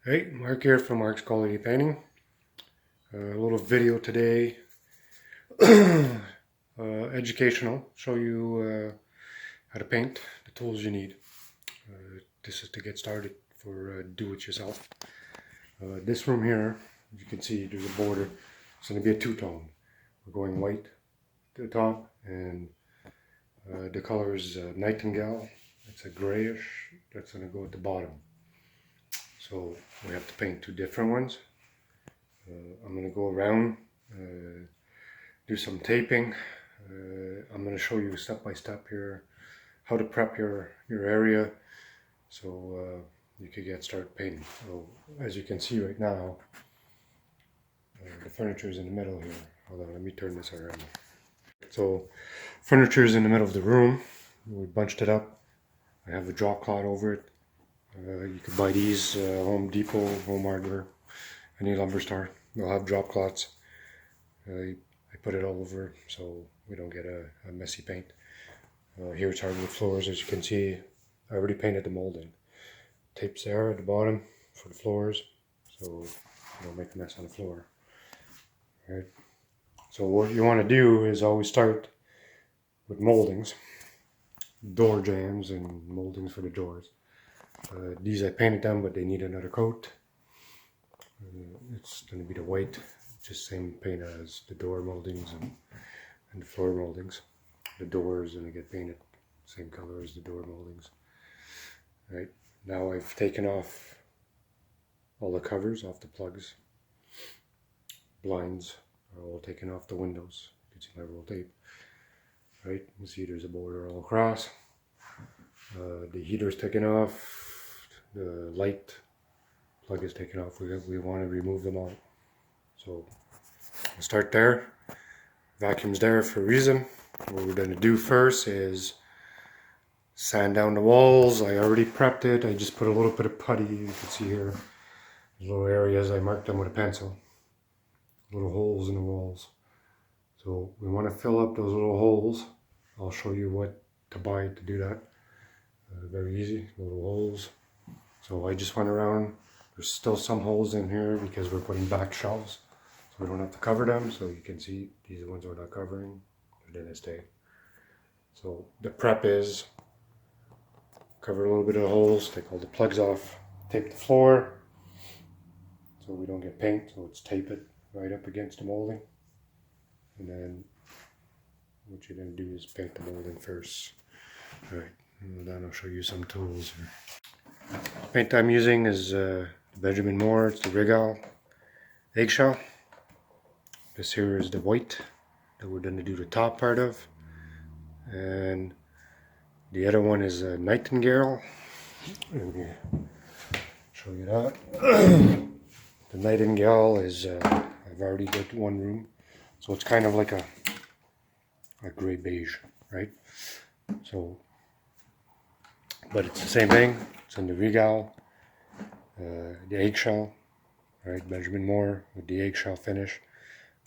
Hey, Mark here from Mark's Quality Painting. A little video today, educational, show you how to paint, the tools you need. This is to get started for do-it-yourself. This room here, as you can see, there's a border. It's going to be a two-tone. We're going white to the top, and the color is Nightingale. It's a grayish. That's going to go at the bottom. So we have to paint two different ones. I'm going to go around, do some taping. I'm going to show you step by step here how to prep your area so you can get started painting. So as you can see right now, the furniture is in the middle here. Hold on, let me turn this around. So furniture is in the middle of the room. We bunched it up. I have a drop cloth over it. You can buy these Home Depot, Home Hardware, any lumber store. They'll have drop cloths. I put it all over so we don't get a messy paint. Here it's Hardwood Floors, as you can see. I already painted the molding. Tape's there at the bottom for the floors, so you don't make a mess on the floor. Right. So what you want to do is always start with moldings, door jambs and moldings for the doors. These I painted them, but they need another coat. It's going to be the white, just same paint as the door moldings and the floor moldings. The door is going to get painted same color as the door moldings. Right, now I've taken off all the covers off the plugs. Blinds are all taken off the windows. You can see my roll tape. Right, you see there's a border all across. The heater's taken off. The light plug is taken off. We want to remove them all. So we'll start there. Vacuum's there for a reason. What we're going to do first is sand down the walls. I already prepped it. I just put a little bit of putty. You can see here, little areas. I marked them with a pencil. Little holes in the walls. So we want to fill up those little holes. I'll show you what to buy to do that. Very easy, little holes. So I just went around. There's still some holes in here because we're putting back shelves. So we don't have to cover them. So you can see these are the ones we're not covering. They're gonna stay. So the prep is cover a little bit of the holes, take all the plugs off, tape the floor so we don't get paint. So let's tape it right up against the molding. And then what you're going to do is paint the molding first. Alright, and then I'll show you some tools here. Paint I'm using is Benjamin Moore. It's the Regal eggshell. This here is the white that we're going to do the top part of. And the other one is a Nightingale. Let me show you that. The Nightingale is, I've already did one room. So it's kind of like a gray beige, right? So, but it's the same thing. It's in the Regal, the eggshell, right? Benjamin Moore with the eggshell finish.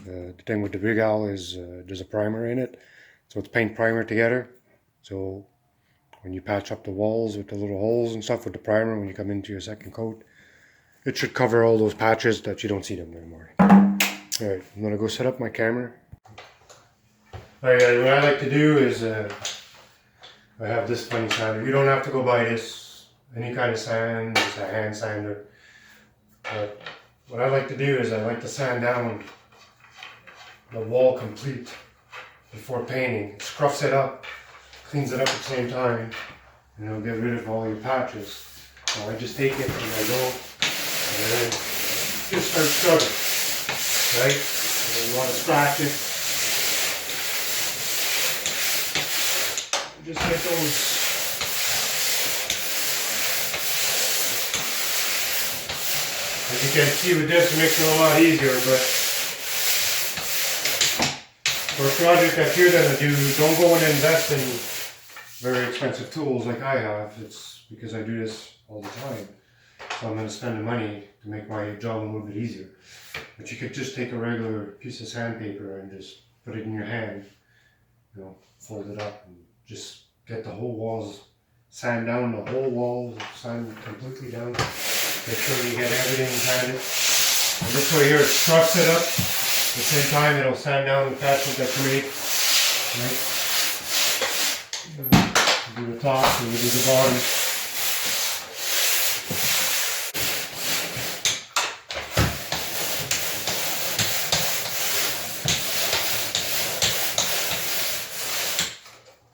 The thing with the Regal is there's a primer in it, so it's paint primer together. So when you patch up the walls with the little holes and stuff with the primer, when you come into your second coat, it should cover all those patches that you don't see them anymore. Alright, I'm gonna go set up my camera. Alright, what I like to do is I have this funny sander. You don't have to go buy this, any kind of sand, just a hand sander. But what I like to do is I like to sand down the wall complete before painting. It scruffs it up, cleans it up at the same time, and it'll get rid of all your patches. So I just take it and I go and then just start scrubbing, right? And you want to scratch it. Just get those as you can see with this, it makes it a lot easier, but for a project that you're going to do, don't go and invest in very expensive tools like I have. It's because I do this all the time. So I'm going to spend the money to make my job a little bit easier. But you could just take a regular piece of sandpaper and just put it in your hand, you know, fold it up and just get the whole walls, sand down the whole wall, sand completely down. Make sure you get everything sanded. And this way here, it's truss set up. At the same time, it'll sand down the patches that you made. Right? Do the top and we do the bottom.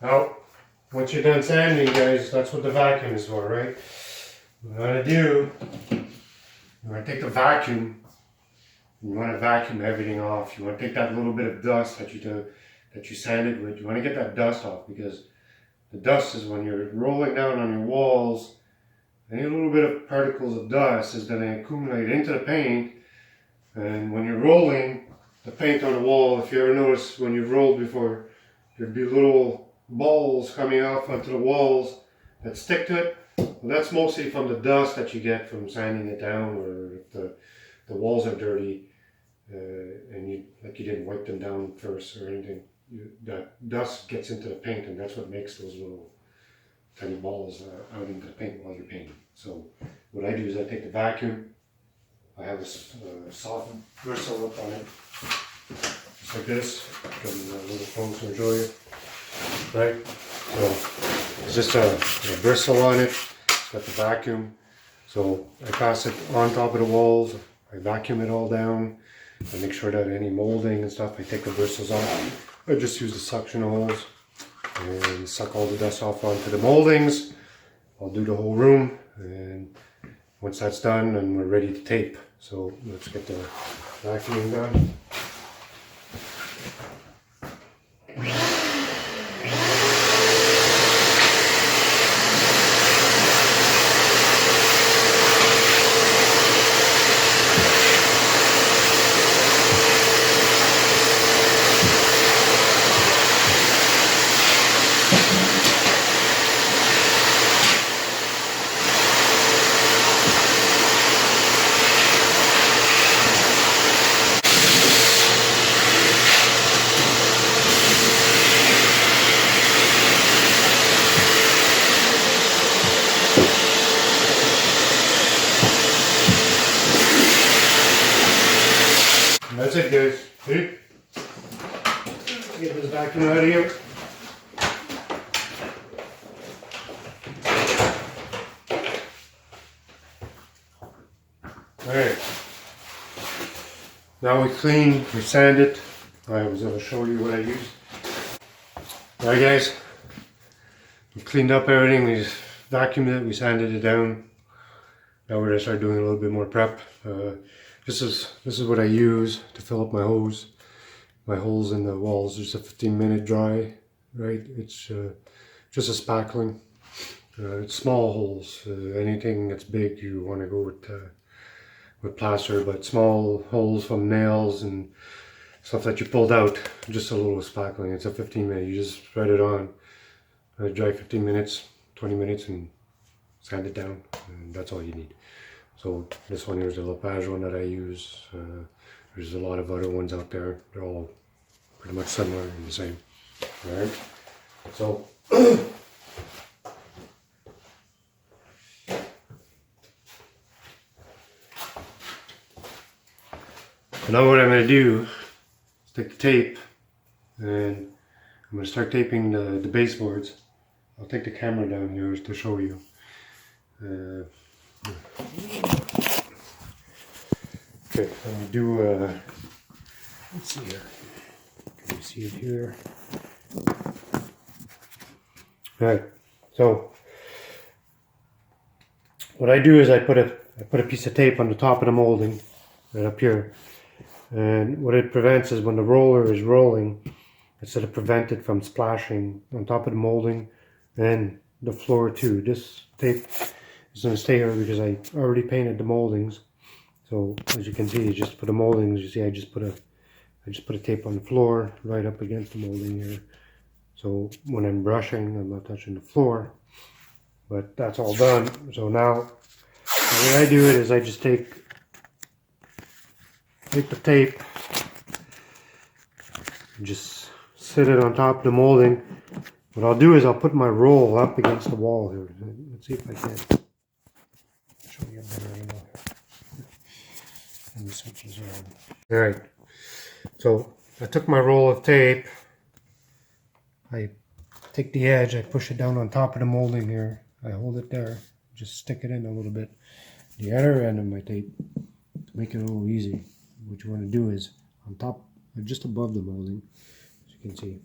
Now, once you're done sanding, guys, that's what the vacuum is for, right? What you want to do, you want to take the vacuum, you want to vacuum everything off. You want to take that little bit of dust that you sanded with, you want to get that dust off, because the dust is when you're rolling down on your walls, any little bit of particles of dust is going to accumulate into the paint, and when you're rolling the paint on the wall, if you ever notice when you've rolled before, there'd be little balls coming off onto the walls that stick to it. Well, that's mostly from the dust that you get from sanding it down, or if the walls are dirty and you didn't wipe them down first or anything. That dust gets into the paint, and that's what makes those little tiny balls out into the paint while you're painting. So what I do is I take the vacuum. I have a soft bristle up on it, just like this. Come a little closer and show you. Right, so it's just a bristle on it. It's got the vacuum, so I pass it on top of the walls. I vacuum it all down. I make sure that any molding and stuff, I take the bristles off. I just use the suction hose and suck all the dust off onto the moldings. I'll do the whole room, and once that's done, then we're ready to tape. So let's get the vacuuming done. And that's it, guys. See? Get this vacuum out of here. Alright. Now we clean, we sand it. I was going to show you what I used. Alright, guys. We cleaned up everything. We just vacuumed it. We sanded it down. Now we're going to start doing a little bit more prep. This is what I use to fill up my hose. My holes in the walls. Just a 15-minute dry. Right. It's just a spackling. It's small holes. Anything that's big, you want to go with plaster, but small holes from nails and stuff that you pulled out, just a little spackling. It's a 15-minute. You just spread it on, dry 15 minutes, 20 minutes, and sand it down, and that's all you need. So this one here is the Lepage one that I use. There's a lot of other ones out there. They're all pretty much similar and the same. All right. So now what I'm going to do is take the tape, and I'm going to start taping the baseboards. I'll take the camera down here to show you. Okay, let me do, let's see here. Can you see it here? Alright, so what I do is I put a piece of tape on the top of the molding, right up here. And what it prevents is when the roller is rolling, it's to prevent it from splashing on top of the molding and the floor too. This tape is going to stay here because I already painted the moldings. So as you can see, just for the moldings, you see I just put a tape on the floor right up against the molding here. So when I'm brushing, I'm not touching the floor. But that's all done. So now the way I do it is I just take the tape and just sit it on top of the molding. What I'll do is I'll put my roll up against the wall here. Let's see if I can show you a better angle. and the switches are on. Alright, so I took my roll of tape, I take the edge, I push it down on top of the molding here, I hold it there, just stick it in a little bit. The other end of my tape, to make it a little easy, what you want to do is on top, just above the molding, as you can see,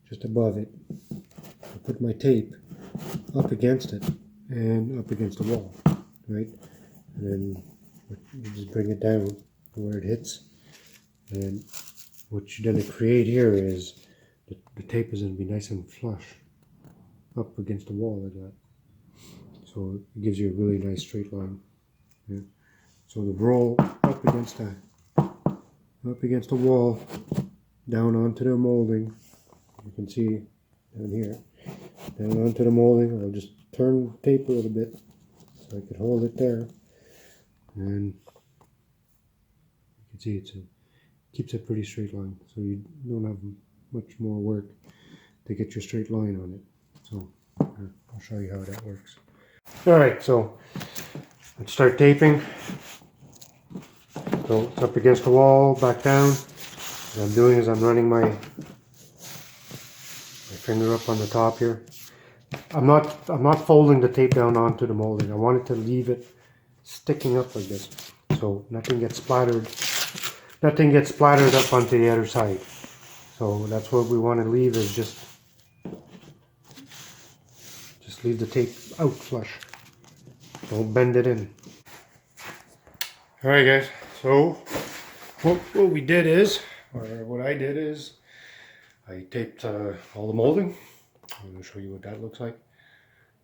just above it, I put my tape up against it and up against the wall, right? And then you just bring it down to where it hits, and what you're going to create here is the tape is going to be nice and flush up against the wall like that. So it gives you a really nice straight line. Yeah. So the roll up against the wall, down onto the molding. You can see down here, down onto the molding. I'll just turn the tape a little bit so I can hold it there, and you can see it keeps a pretty straight line. So you don't have much more work to get your straight line on it. So I'll show you how that works. Alright, so let's start taping. So it's up against the wall, back down. What I'm doing is I'm running my finger up on the top here. I'm not folding the tape down onto the molding. I wanted to leave it sticking up like this, so nothing gets splattered up onto the other side. So that's what we want to leave, is just leave the tape out flush. Don't bend it in. Alright guys, so what we did is, or what I did is, I taped all the molding. I'm going to show you what that looks like.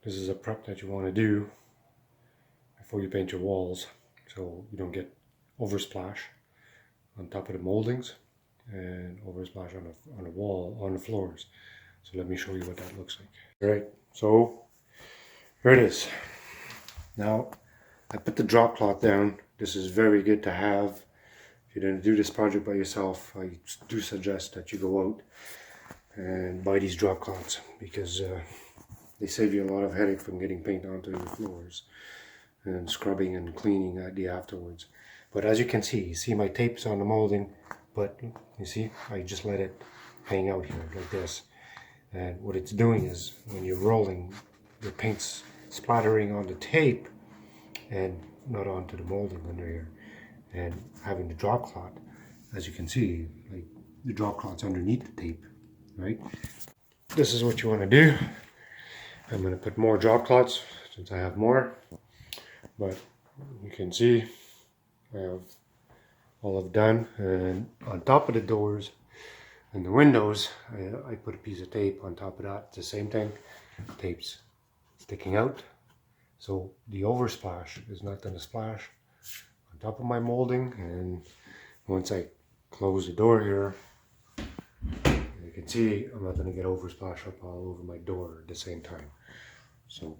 This is a prep that you want to do before you paint your walls, so you don't get oversplash on top of the moldings and oversplash on the wall, on the floors. So let me show you what that looks like. Alright, so here it is. Now I put the drop cloth down. This is very good to have. If you're going to do this project by yourself, I do suggest that you go out and buy these drop cloths, because they save you a lot of headache from getting paint onto your floors and scrubbing and cleaning afterwards. But as you can see, my tape's on the molding, but you see, I just let it hang out here like this. And what it's doing is, when you're rolling, the paint's splattering on the tape and not onto the molding under here. And having the drop cloth, as you can see, like the drop cloth's underneath the tape, right? This is what you want to do. I'm going to put more drop cloths since I have more, but you can see I have all I've done. And on top of the doors and the windows, I put a piece of tape on top of that. It's the same thing. Tape's sticking out, so the oversplash is not going to splash on top of my molding. And once I close the door here, you can see I'm not going to get oversplash up all over my door at the same time. So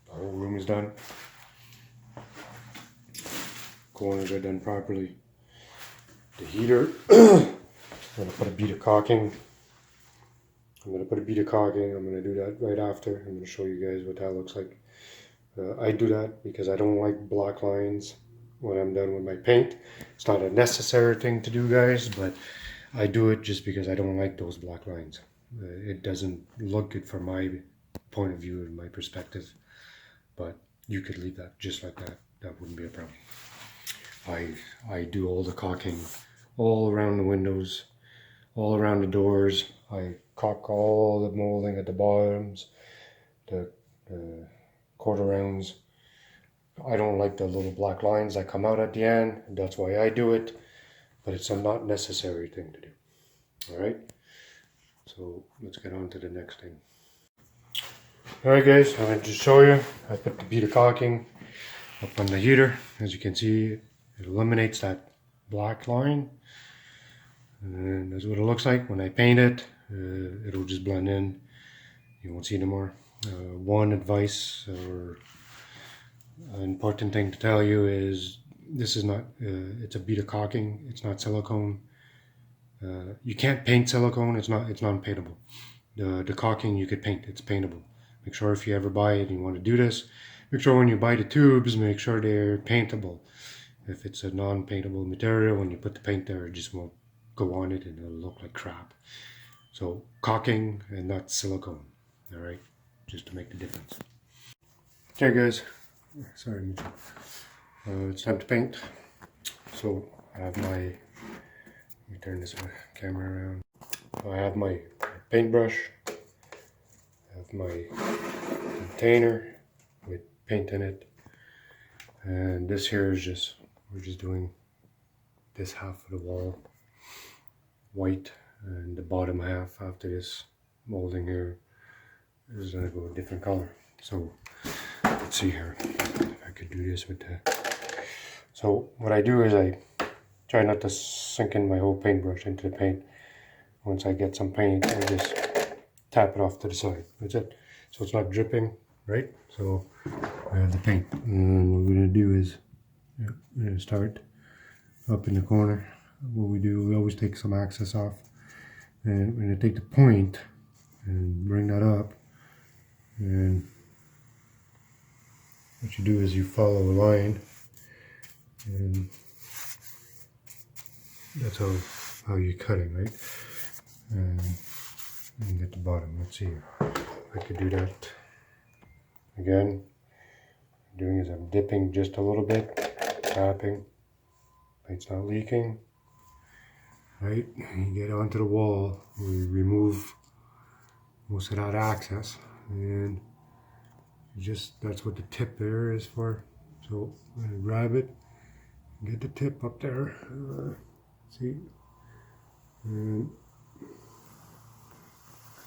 the whole room is done. Corners are done properly. The heater, I'm going to put a bead of caulking. I'm going to do that right after. I'm going to show you guys what that looks like. I do that because I don't like black lines when I'm done with my paint. It's not a necessary thing to do, guys, but I do it just because I don't like those black lines. It doesn't look good from my point of view and my perspective, but you could leave that just like that. That wouldn't be a problem. I do all the caulking all around the windows, all around the doors. I caulk all the molding at the bottoms, the quarter rounds. I don't like the little black lines that come out at the end. That's why I do it, but it's a not necessary thing to do. Alright, so let's get on to the next thing. Alright guys, I'm going to just show you. I put the bead of caulking up on the heater. As you can see, it eliminates that black line. And that's what it looks like when I paint it. It'll just blend in. You won't see it anymore. One advice or an important thing to tell you is this is not, it's a bead of caulking. It's not silicone. You can't paint silicone. It's non-paintable. The caulking you could paint. It's paintable. Make sure if you ever buy it and you want to do this, make sure when you buy the tubes, make sure they're paintable. If it's a non-paintable material, when you put the paint there, it just won't go on it and it'll look like crap. So caulking and not silicone, all right, just to make the difference. Okay guys, sorry Mitchell. It's time to paint. So I have my, let me turn this camera around. So I have my paintbrush, I have my container with paint in it, and this here is just, we're just doing this half of the wall white, and the bottom half after this molding here is gonna go a different color. So let's see here if I could do this with the, so what I do is I try not to sink in my whole paintbrush into the paint. Once I get some paint, I just tap it off to the side. That's it. So it's not dripping, right? So I have the paint. And what we're going to do is, we're going to start up in the corner. What we do, we always take some access off. And we're going to take the point and bring that up. And what you do is you follow a line. And that's how you're cutting, right? And get the bottom. Let's see here. I could do that again. What I'm doing is I'm dipping just a little bit, tapping. Paint's not leaking. Right? You get onto the wall. We remove most of that access, and just that's what the tip there is for. So I'm gonna grab it, get the tip up there. See, and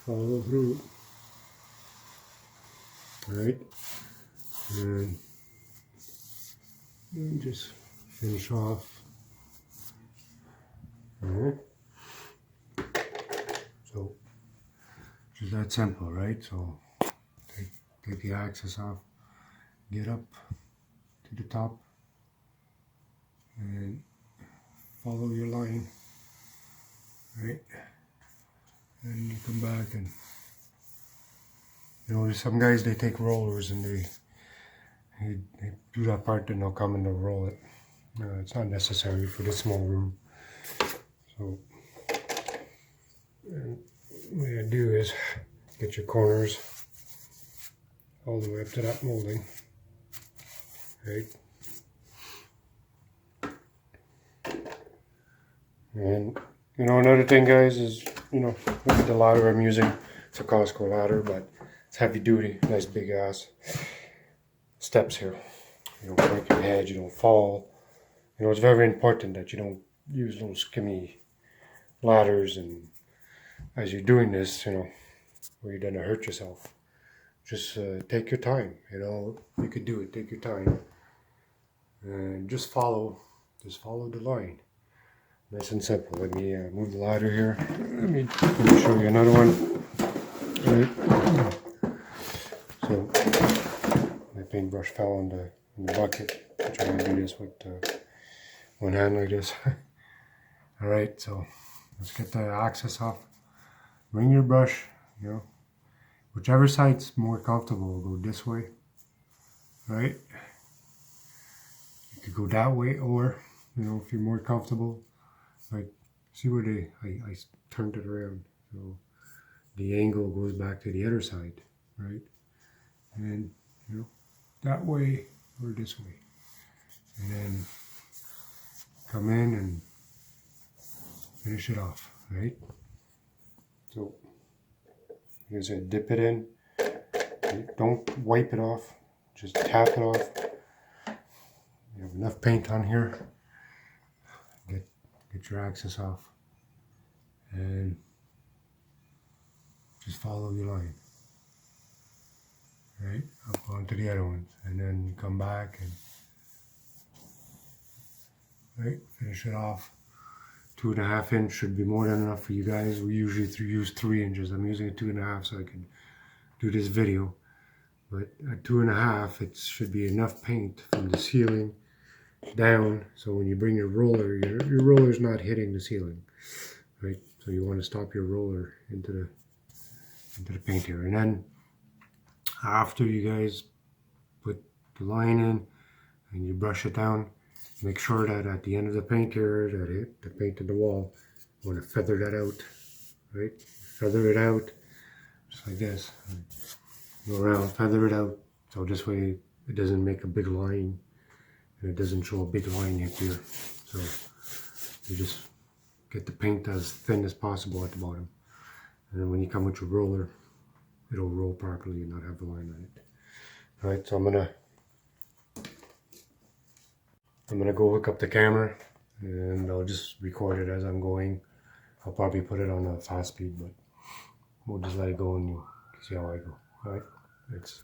follow through, right, and just finish off. So just that simple, right? So take the axis off, get up to the top, and follow your line, right? And you come back, and you know, there's some guys, they take rollers and they do that part and they'll come and they'll roll it. It's not necessary for this small room. So what you do is get your corners all the way up to that molding, right? And you know, another thing guys is, you know, look at the ladder I'm using. It's a Costco ladder, but it's heavy duty, nice big ass steps here. You don't break your head, you don't fall. You know, it's very important that you don't use little skimmy ladders, and as you're doing this, you know, where you're gonna hurt yourself. Just take your time, you know, you could do it, take your time. And just follow the line. Nice and simple. Let me move the ladder here. Let me show you another one. Right. So my paintbrush fell in the bucket. I'm trying to do this with one hand like this. All right, so let's get the axis off. Bring your brush, you know, whichever side's more comfortable. Go this way, right? You could go that way, or you know, if you're more comfortable. Like, see where I turned it around, so the angle goes back to the other side, right? And you know, that way or this way, and then come in and finish it off, right? So you said dip it in, don't wipe it off, just tap it off. You have enough paint on here. Get your axis off and just follow your line, right, up onto the other ones, and then you come back and right, finish it off. 2.5 inch should be more than enough for you guys. We usually use 3 inches. I'm using a 2.5 so I can do this video, but at 2.5 it should be enough paint from the ceiling down, so when you bring your roller, your roller's not hitting the ceiling, right? So you want to stop your roller into the paint here, and then after you guys put the line in, and you brush it down. Make sure that at the end of the paint here, the paint in the wall, you want to feather that out, right? Feather it out, just like this. Go around, feather it out, so this way it doesn't make a big line, and it doesn't show a big line here. So you just get the paint as thin as possible at the bottom, and then when you come with your roller, it'll roll properly and not have the line on it. All right, so I'm gonna go hook up the camera, and I'll just record it as I'm going. I'll probably put it on a fast speed, but we'll just let it go and you see how I go. All right, let's.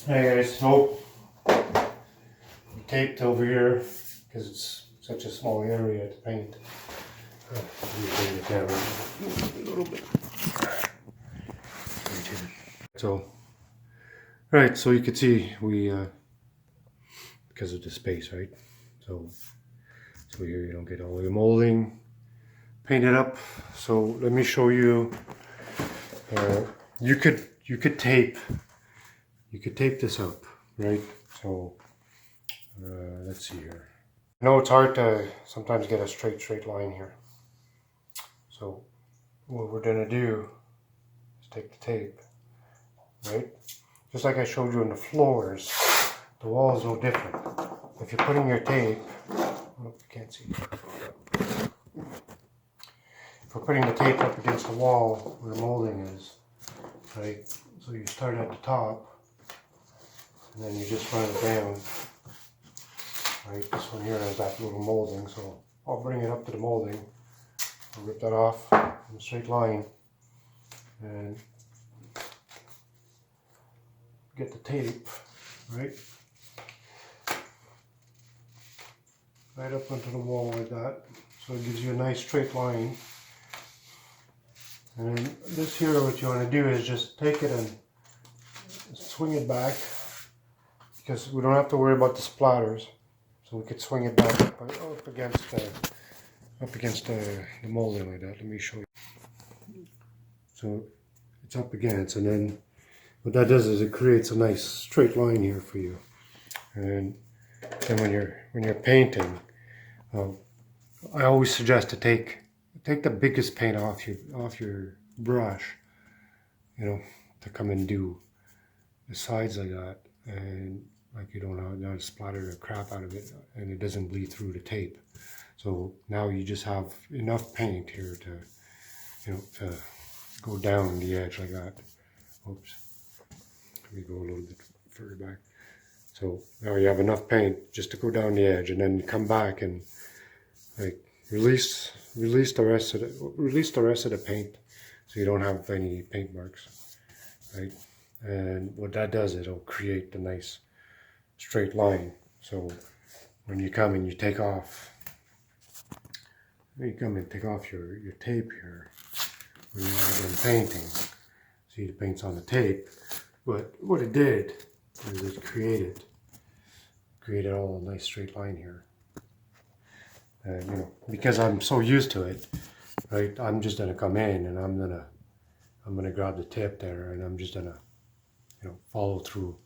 Hey guys, so taped over here because it's such a small area to paint. Let me bring the camera a little bit. So, right, so you can see we because of the space, right? So here you don't get all the molding painted up. So let me show you. You could tape. You could tape this up, right? So let's see here. I know it's hard to sometimes get a straight line here. So what we're gonna do is take the tape, right? Just like I showed you on the floors, the wall is no different. If you're putting your tape, oh, you can't see. If we're putting the tape up against the wall where the molding is, right? So you start at the top, and then you just run it down. Right, this one here has that little molding, so I'll bring it up to the molding. I'll rip that off in a straight line and get the tape, right up onto the wall like that. So it gives you a nice straight line. And then this here, what you want to do is just take it and swing it back, because we don't have to worry about the splatters. So we could swing it back up against the molding like that. Let me show you. So it's up against, and then what that does is it creates a nice straight line here for you. And then when you're painting, I always suggest to take the biggest paint off your brush, you know, to come and do the sides like that, and like you don't not splatter the crap out of it, and it doesn't bleed through the tape. So now you just have enough paint here to, you know, to go down the edge like that. Oops, let me go a little bit further back. So now you have enough paint just to go down the edge, and then come back and like release the rest of the paint, so you don't have any paint marks, right? And what that does, it'll create the nice straight line. So when you come and you take off, your tape here when you're done painting. See, the paint's on the tape, but what it did is it created all a nice straight line here. And you know, because I'm so used to it, right? I'm just gonna come in and I'm gonna grab the tip there and I'm just gonna, you know, follow through.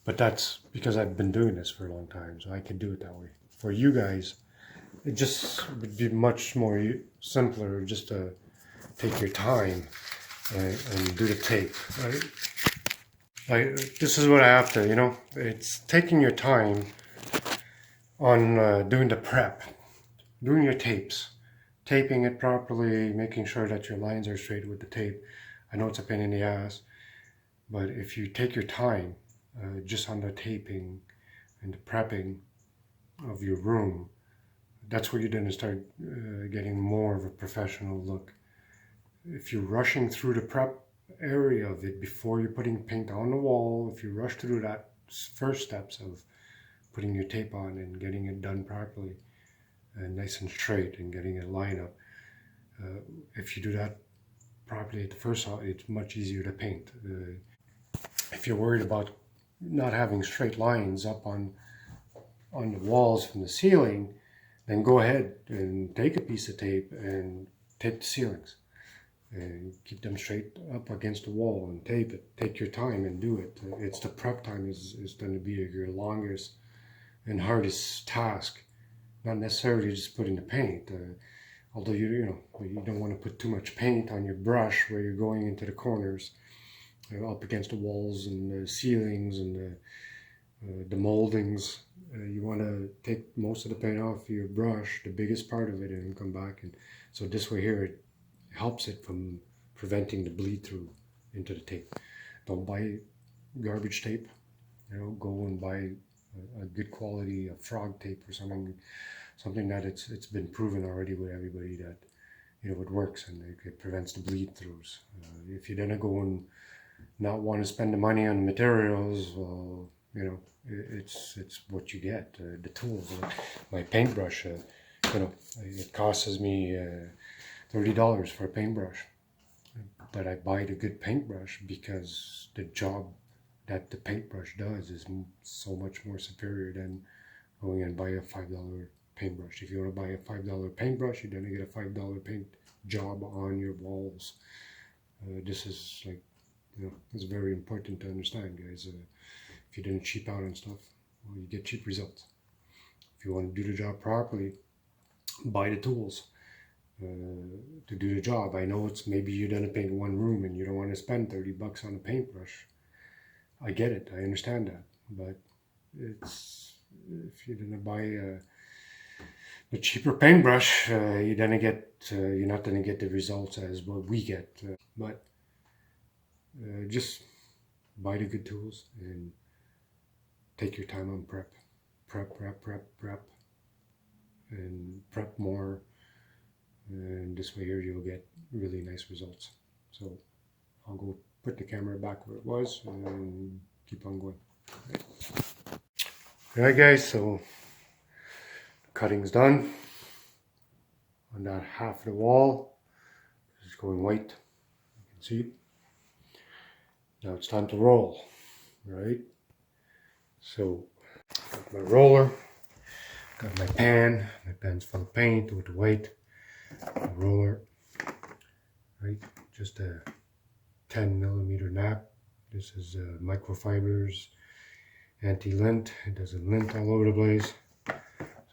But that's because I've been doing this for a long time, so I can do it that way. For you guys, it just would be much more simpler just to take your time and do the tape, right? This is what I have to, you know, it's taking your time on doing the prep, doing your tapes, taping it properly, making sure that your lines are straight with the tape. I know it's a pain in the ass, but if you take your time just on the taping and the prepping of your room, that's where you're going to start getting more of a professional look. If you're rushing through the prep area of it before you're putting paint on the wall, if you rush through that first steps of putting your tape on and getting it done properly and nice and straight and getting it lined up, if you do that properly at the first shot, it's much easier to paint. If you're worried about not having straight lines up on the walls from the ceiling, then go ahead and take a piece of tape and tape the ceilings and keep them straight up against the wall and tape it. Take your time and do it. It's the prep time is going to be your longest and hardest task, not necessarily just putting the paint. Although you don't want to put too much paint on your brush where you're going into the corners, up against the walls and the ceilings and the moldings. You want to take most of the paint off your brush, the biggest part of it, and come back. And so this way here, it helps it from preventing the bleed through into the tape. Don't buy garbage tape. You know, go and buy a good quality of frog tape or something that it's been proven already with everybody that, you know, it works and it prevents the bleed throughs. If you're gonna go and not want to spend the money on materials, well, you know, it's what you get. The tools. My paintbrush, you know, it costs me $30 for a paintbrush, but I buy the good paintbrush because the job that the paintbrush does is so much more superior than going and buy a $5 paintbrush. If you want to buy a $5 paintbrush, you're gonna get a $5 paint job on your walls. This is like, you know, it's very important to understand, guys. If you didn't cheap out on stuff, well, you get cheap results. If you want to do the job properly, buy the tools to do the job. I know it's maybe you're gonna paint one room and you don't want to spend $30 on a paintbrush. I get it, I understand that, but it's, if you're gonna buy a cheaper paintbrush, you're not gonna get the results as what we get. But just buy the good tools and take your time on prep, and prep more. And this way here you'll get really nice results. So I'll go put the camera back where it was and keep on going. Alright guys, so the cutting's done on that half of the wall. It's going white, you can see it. Now it's time to roll, right? So got my roller, got my pan's full of paint with the white. The roller, right? Just a 10mm nap. This is microfibers, anti-lint. It doesn't lint all over the place.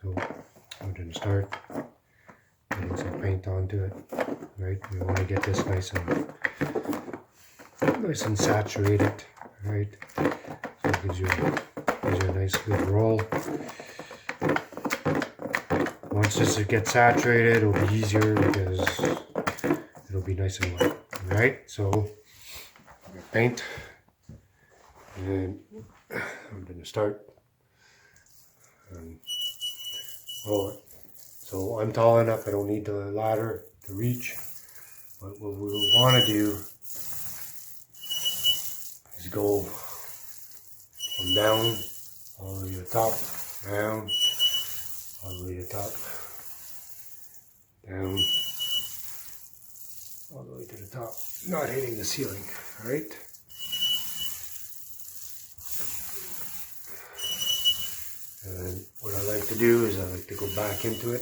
So I'm going to start getting some paint onto it, right? We want to get this nice and saturated, right? So it gives you a nice good roll. Once this gets saturated, it'll be easier because it'll be nice and wet. Alright, so paint, and I'm going to start and roll it. So I'm tall enough, I don't need the ladder to reach, but what we'll want to do is go from down all the way to the top, down, all the way to the top, down, all the way to the top, not hitting the ceiling, alright? And what I like to do is I like to go back into it,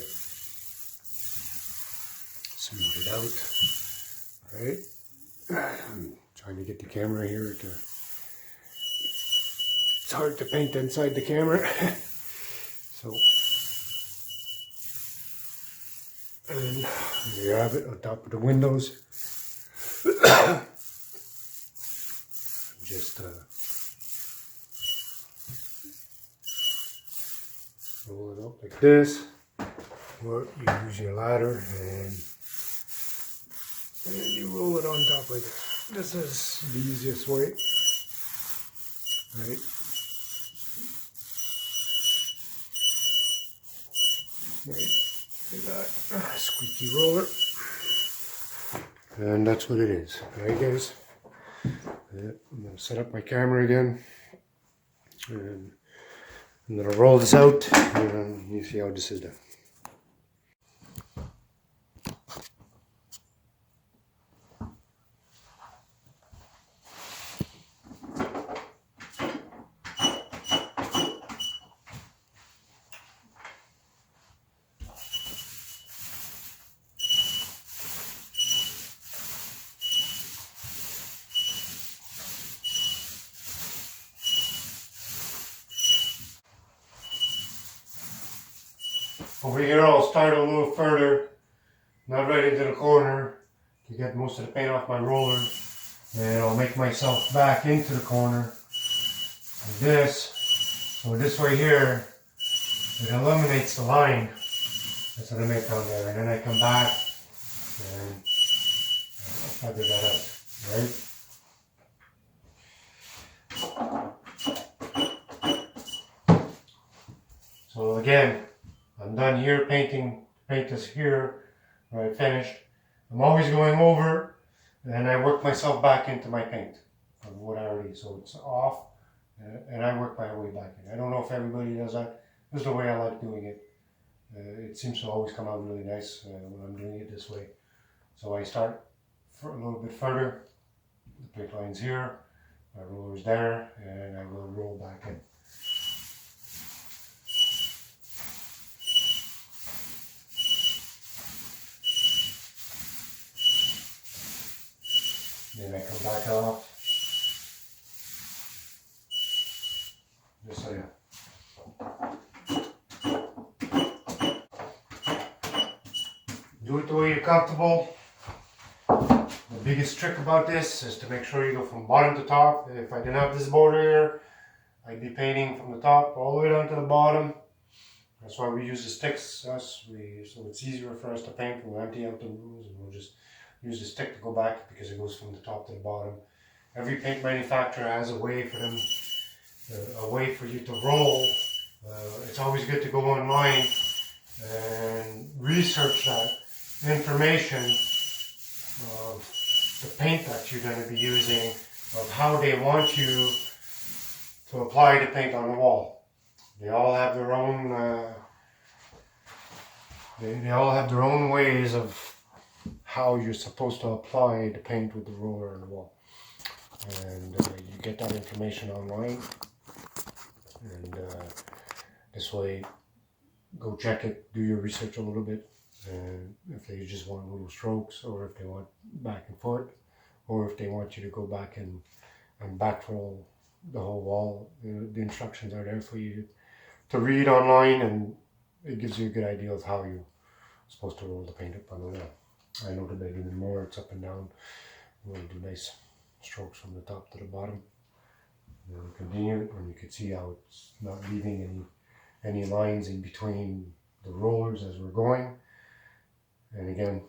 smooth it out, alright? I'm trying to get the camera here to, it's hard to paint inside the camera, so, and there you have it on top of the windows. Just roll it up like this, or you use your ladder and you roll it on top like this. This is the easiest way, right? Right, like that, squeaky roller, and that's what it is. Alright guys, I'm going to set up my camera again, and I'm going to roll this out, and you see how this is done. Over here I'll start a little further, not right into the corner, to get most of the paint off my roller, and I'll make myself back into the corner like this. So this way here, it eliminates the line. That's what I make down there, and then I come back and I'll feather that out, right? So again, I'm done here painting, paint is here, where I finished. I'm always going over, and I work myself back into my paint from what I already, so it's off, and I work my way back in. I don't know if everybody does that. This is the way I like doing it. It seems to always come out really nice when I'm doing it this way. So I start a little bit further, the paint line's here, my roller's there, and I will roll back in. Then I come back off. Just so do it the way you're comfortable. The biggest trick about this is to make sure you go from bottom to top. If I didn't have this border here, I'd be painting from the top all the way down to the bottom. That's why we use the sticks, so it's easier for us to paint. We'll empty out the rooms and we'll just use the stick to go back because it goes from the top to the bottom. Every paint manufacturer has a way for them, a way for you to roll. It's always good to go online and research that information of the paint that you're going to be using, of how they want you to apply the paint on the wall. They all have their own. They all have their own ways of how you're supposed to apply the paint with the roller on the wall, and you get that information online, and this way go check it, do your research a little bit, and if they just want little strokes, or if they want back and forth, or if they want you to go back and back roll the whole wall, the instructions are there for you to read online, and it gives you a good idea of how you're supposed to roll the paint up on the wall. I know that I do more, it's up and down. I'm going to do nice strokes from the top to the bottom. And then continue, and you can see how it's not leaving any lines in between the rollers as we're going. And again,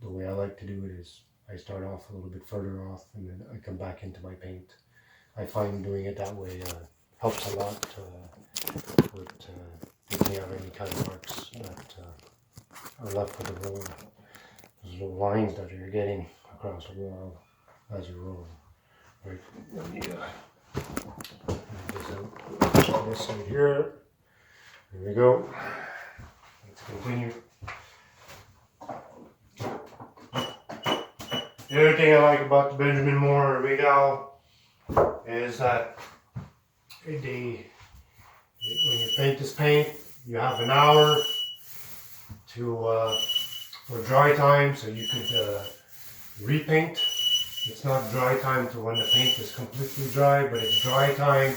the way I like to do it is I start off a little bit further off, and then I come back into my paint. I find doing it that way helps a lot with taking out any kind of marks that are left with the roller. Those little lines that you're getting across the wall as you're rolling. Right. this side here. There we go. Let's continue. The other thing I like about the Benjamin Moore Regal is that when you paint this paint, you have an hour for dry time, so you could repaint. It's not dry time to when the paint is completely dry, but it's dry time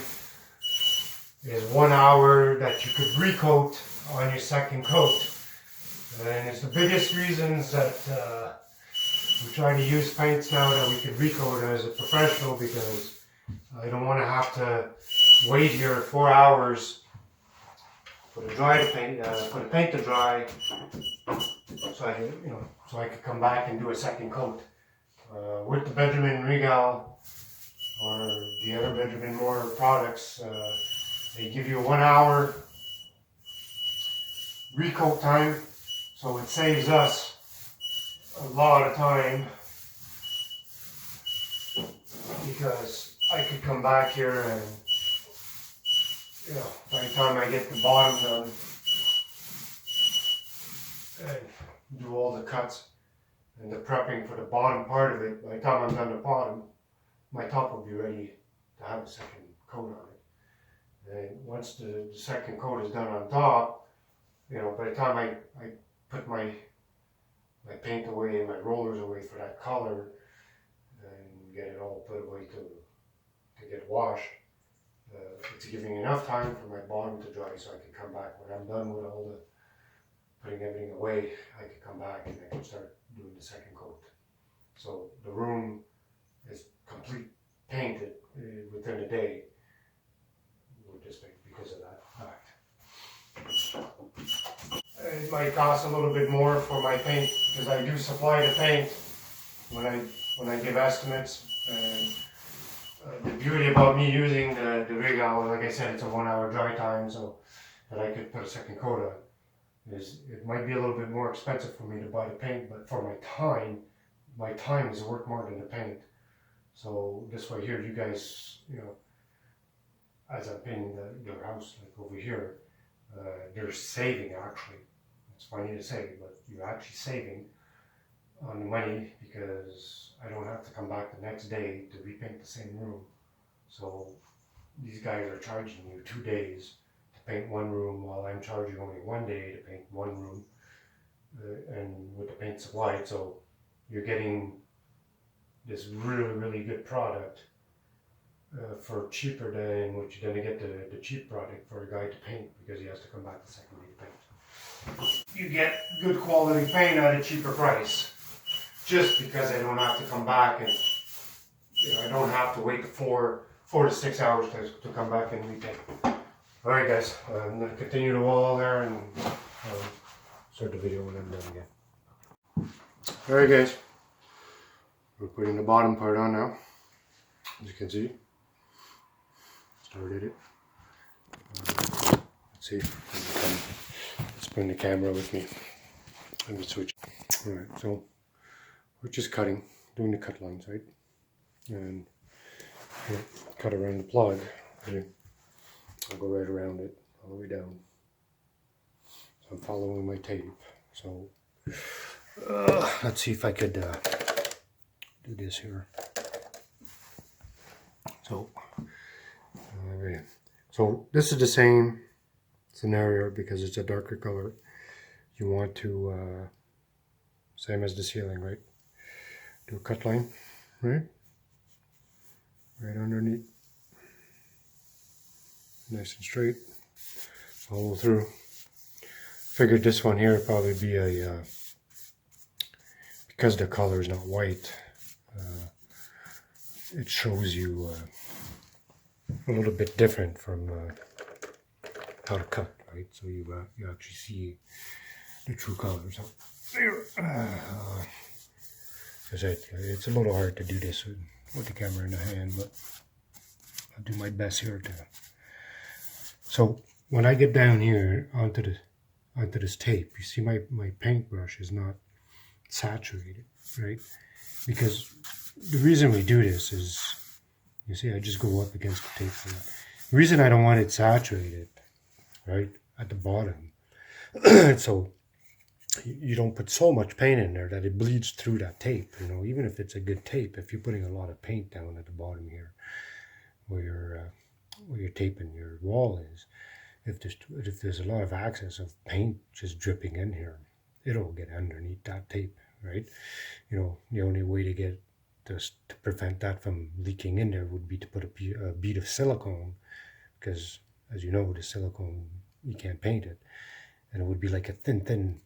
is 1 hour that you could recoat on your second coat. And it's the biggest reasons that we try to use paints now that we could recoat as a professional, because I don't want to have to wait here 4 hours for the paint to dry, so I could come back and do a second coat. With the Benjamin Regal or the other Benjamin Moore products, they give you 1 hour recoat time, so it saves us a lot of time, because I could come back here and, by the time I get the bottom done and do all the cuts and the prepping for the bottom part of it, by the time I'm done the bottom, my top will be ready to have a second coat on it. And once the second coat is done on top, by the time I put my paint away, my rollers away for that color, and get it all put away to get washed, it's giving enough time for my bottom to dry, so I can come back when I'm done with all the putting everything away. I could come back and I can start doing the second coat. So the room is complete painted within a day, just because of that fact. It might cost a little bit more for my paint, because I do supply the paint when I give estimates. And the beauty about me using the Regal, like I said, it's a 1 hour dry time, so that I could put a second coat on. It might be a little bit more expensive for me to buy the paint, but for my time is worth more than the paint. So this way here, you guys, as I'm painting your house, like over here, they're saving actually. It's funny to say, but you're actually saving on the money, because I don't have to come back the next day to repaint the same room. So these guys are charging you 2 days to paint one room, while I'm charging only 1 day to paint one room, and with the paint supplied. So you're getting this really, really good product for cheaper than what you're going to get the cheap product for a guy to paint, because he has to come back the second day to paint. You get good quality paint at a cheaper price, just because I don't have to come back and I don't have to wait 4 to 6 hours to come back and repaint. Alright guys, I'm going to continue the wall there and start the video when I'm done again. Alright guys, we're putting the bottom part on now. As you can see, started it. Let's see, let's bring the camera with me. Let me switch. Alright, so we're just doing the cut lines, right? And cut around the plug. Okay. I'll go right around it, all the way down. So I'm following my tape. So let's see if I could do this here. So, so this is the same scenario, because it's a darker color. You want to, same as the ceiling, right? Do a cut line, right? Right underneath. Nice and straight. Follow through. Figured this one here would probably be a, because the color is not white, it shows you a little bit different from how to cut, right? So you actually see the true color. So there. It's a little hard to do this with the camera in the hand, but I'll do my best here to. So when I get down here onto this tape, you see my paintbrush is not saturated, right? Because the reason we do this is, you see, I just go up against the tape. The reason I don't want it saturated, right, at the bottom, so you don't put so much paint in there that it bleeds through that tape. You know, even if it's a good tape, if you're putting a lot of paint down at the bottom here, where you're taping your wall is, if there's a lot of access of paint just dripping in here, it'll get underneath that tape, right? You know, the only way to get this to prevent that from leaking in there would be to put a bead of silicone, because as you know, the silicone, you can't paint it, and it would be like a thin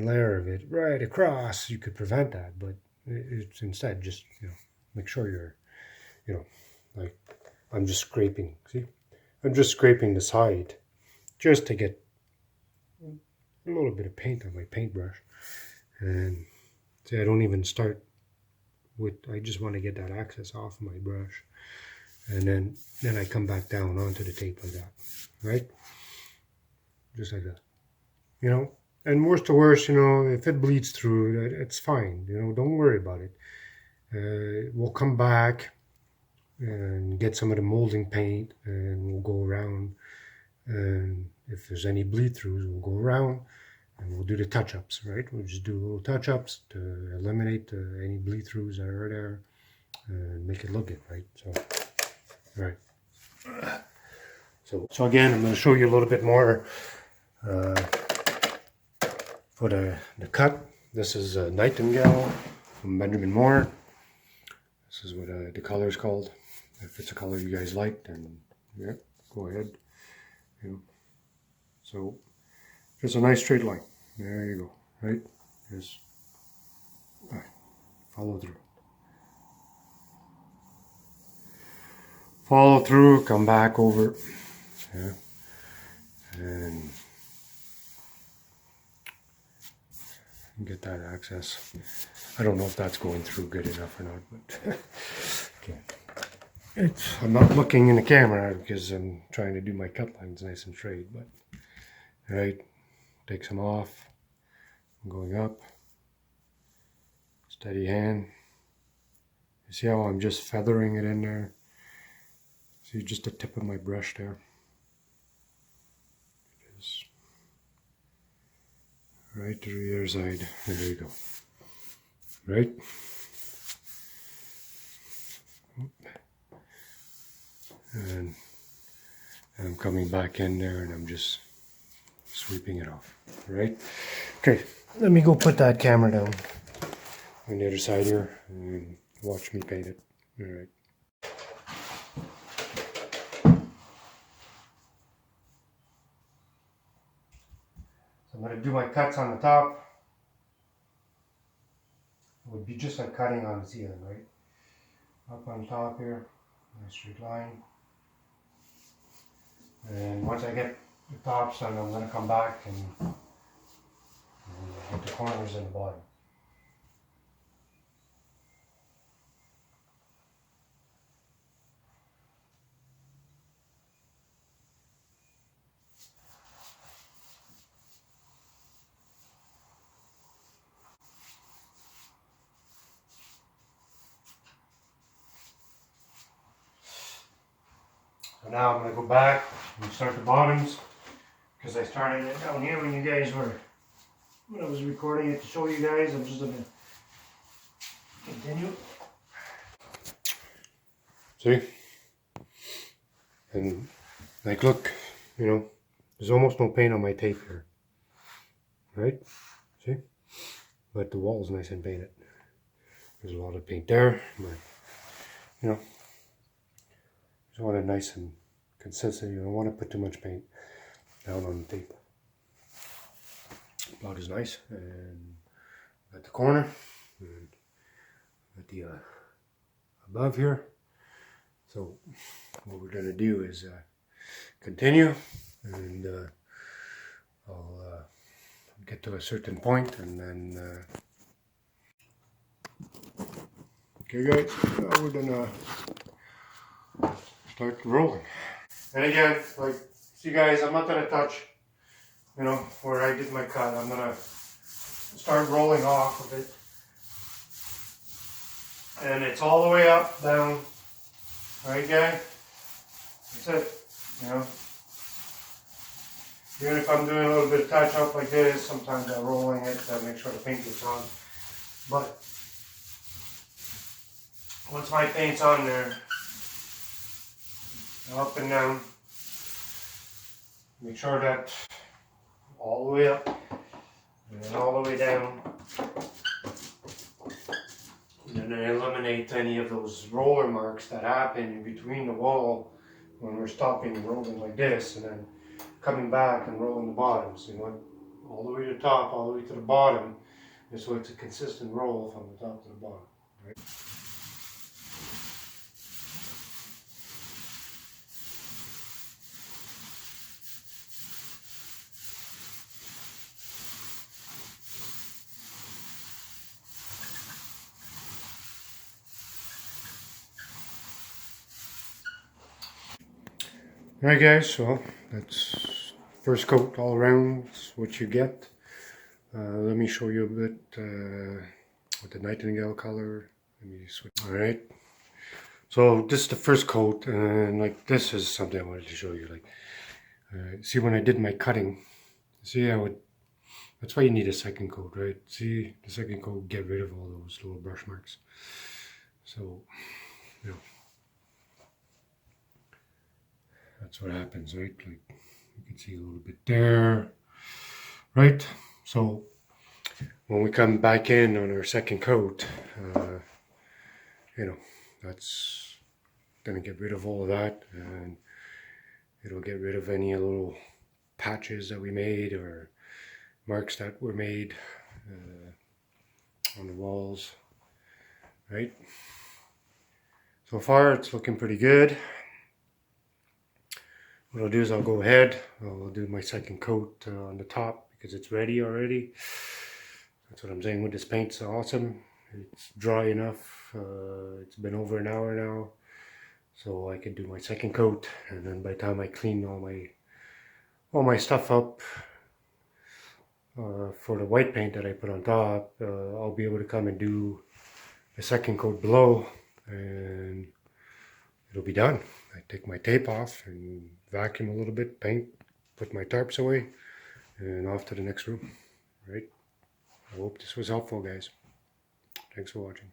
layer of it right across. You could prevent that, but it's instead just, you know, make sure you're, you know, like I'm just scraping, see, I'm just scraping the side just to get a little bit of paint on my paintbrush. And see, I don't even start with, I just want to get that excess off my brush, and then I come back down onto the tape like that, right? Just like that, you know. And worst to worst, you know, if it bleeds through, it's fine, you know, don't worry about it. We'll come back and get some of the molding paint, and we'll go around, and if there's any bleed throughs, we'll go around and we'll do the touch-ups, right? We'll just do little touch-ups to eliminate any bleed throughs that are there and make it look good, right? So, right. So again, I'm going to show you a little bit more for the cut. This is a Nightingale from Benjamin Moore. This is what the color is called. If it's a color you guys like, then yeah, go ahead. You know. So just a nice straight line. There you go. Right? Just follow through. Follow through. Come back over. Yeah. And get that access. I don't know if that's going through good enough or not, but okay. I'm not looking in the camera because I'm trying to do my cut lines nice and straight, but right, take some off. I'm going up, steady hand. You see how I'm just feathering it in there? See just the tip of my brush there. Just right to the other side. There you go. Right? And I'm coming back in there and I'm just sweeping it off. Right? Okay, let me go put that camera down on the other side here and watch me paint it. Alright. I'm going to do my cuts on the top. It would be just like cutting on the ceiling, right? Up on top here, nice straight line. And once I get the tops done, I'm going to come back and get the corners in the bottom. So now I'm going to go back and start the bottoms, because I started it down here when I was recording it to show you guys. I'm just going to continue. See? And like, look, you know, there's almost no paint on my tape here. Right? See? But the wall's nice and painted. There's a lot of paint there, but you know, just want it nice and consistent. You don't want to put too much paint down on the tape. Block is nice, and at the corner, and at the above here. So what we're gonna do is continue, and I'll get to a certain point, and then okay guys, now we're gonna start rolling. And again, like, see guys, I'm not gonna touch, you know, where I did my cut. I'm gonna start rolling off of it, and it's all the way up, down, right guys? That's it, you know. Even if I'm doing a little bit of touch up like this, sometimes I'm rolling it to make sure the paint gets on. But once my paint's on there, up and down, make sure that all the way up and then all the way down. And then eliminate any of those roller marks that happen in between the wall when we're stopping and rolling like this, and then coming back and rolling the bottoms. You know, all the way to the top, all the way to the bottom, and so it's a consistent roll from the top to the bottom. Right? Alright guys, so that's first coat all around. That's what you get. Let me show you a bit with the nightingale color. Let me switch. Alright, so this is the first coat, and like this is something I wanted to show you. Like, see when I did my cutting, see I would. That's why you need a second coat, right? See, the second coat get rid of all those little brush marks. So, you know. That's what happens, right? Like you can see a little bit there, right? So when we come back in on our second coat, you know, that's gonna get rid of all of that, and it'll get rid of any little patches that we made or marks that were made on the walls, right? So far it's looking pretty good. What I'll do is I'll go ahead, I'll do my second coat on the top because it's ready already. That's what I'm saying with this paint. It's awesome. It's dry enough. It's been over an hour now, so I can do my second coat, and then by the time I clean all my stuff up for the white paint that I put on top, I'll be able to come and do the second coat below, and it'll be done. I take my tape off and vacuum a little bit, paint, put my tarps away, and off to the next room, right? I hope this was helpful, guys. Thanks for watching.